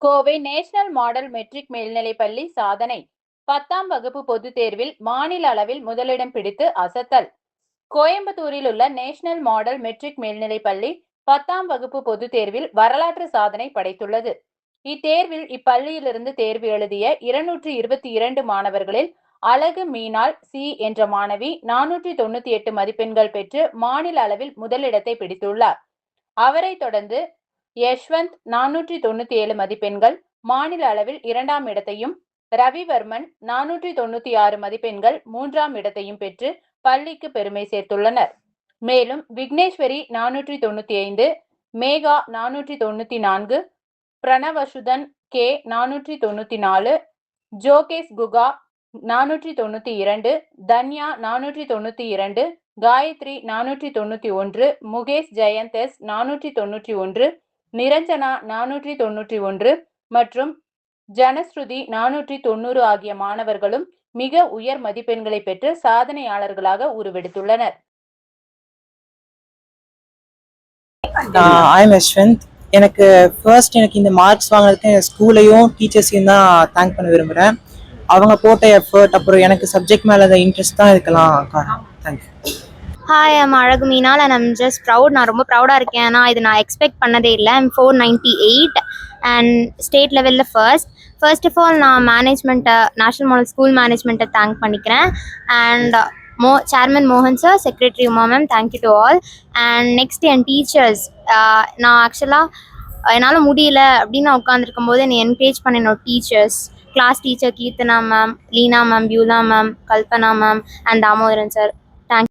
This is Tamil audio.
கோவை நேஷனல் மாடல் மெட்ரிக் மேல்நிலைப்பள்ளி சாதனை 10ஆம் வகுப்பு பொதுத் தேர்வில் மாநில அளவில் முதலிடம் பிடித்து அசத்தல். கோயம்புத்தூரில் உள்ள நேஷனல் மாடல் மெட்ரிக் மேல்நிலைப்பள்ளி 10ஆம் வகுப்பு பொதுத் தேர்வில் வரலாற்று சாதனை படைத்துள்ளது. இத்தேர்வில் இப்பள்ளியிலிருந்து தேர்வு எழுதிய 222 மாணவர்களில் அழகு மீனால் சி என்ற மாணவி 498 மதிப்பெண்கள் பெற்று மாநில அளவில் முதலிடத்தை பிடித்துள்ளார். அவரை தொடர்ந்து யஷ்வந்த் 497 மதிப்பெண்கள் மாநில அளவில் 2ஆம் இடத்தையும், ரவிவர்மன் 496 மதிப்பெண்கள் 3ஆம் இடத்தையும் பெற்று பள்ளிக்கு பெருமை சேர்த்துள்ளனர். மேலும் விக்னேஸ்வரி 495, மேகா 494, பிரணவசுதன் கே 494, ஜோகேஷ் குகா 492, தன்யா 492, காயத்ரி 491, முகேஷ் ஜெயந்த் எஸ் 491, நிரஞ்சனா 491 மற்றும் ஜனஸ்ருதி 490 ஆகிய மாணவர்களும் மிக உயர் மதிப்பெண்களை பெற்று சாதனையாளர்களாக உருவெடுத்துள்ளனர். ஐம் யஷ்வந்த். எனக்கு இந்த மார்க்ஸ் வாங்கினதுக்கு என் ஸ்கூலையும் டீச்சர்ஸையும் தான் தேங்க் பண்ண விரும்புகிறேன். அவங்க போட்ட எஃபர்ட், அப்புறம் எனக்கு சப்ஜெக்ட் மேலே அந்த இன்ட்ரெஸ்ட் தான் இதுக்கெல்லாம் காரணம். தேங்க்யூ. ஹாய், ஐம் அழகு மீனால் அண்ட் ஐம் ஜஸ்ட் ப்ரவுட். நான் ரொம்ப ப்ரௌடாக இருக்கேன். ஏன்னா இது நான் எக்ஸ்பெக்ட் பண்ணதே இல்லை. ஐம் 498 அண்ட் ஸ்டேட் லெவலில் ஃபர்ஸ்ட் ஆஃப் ஆல் நான் மேனேஜ்மெண்ட்டை, நேஷ்னல் மாடல் ஸ்கூல் மேனேஜ்மெண்ட்டை தேங்க் பண்ணிக்கிறேன். அண்ட் சேர்மன் மோகன் sir, secretary Uma ma'am, thank you to all. And next N teachers. நான் ஆக்சுவலாக என்னால் முடியல அப்படின்னு நான் உட்காந்துருக்கும் போது என்னை என்கரேஜ் பண்ண என்னோட class teacher Keerthana ma'am, Leena ma'am, Beulah ma'am, Kalpana ma'am and Damodaran sir.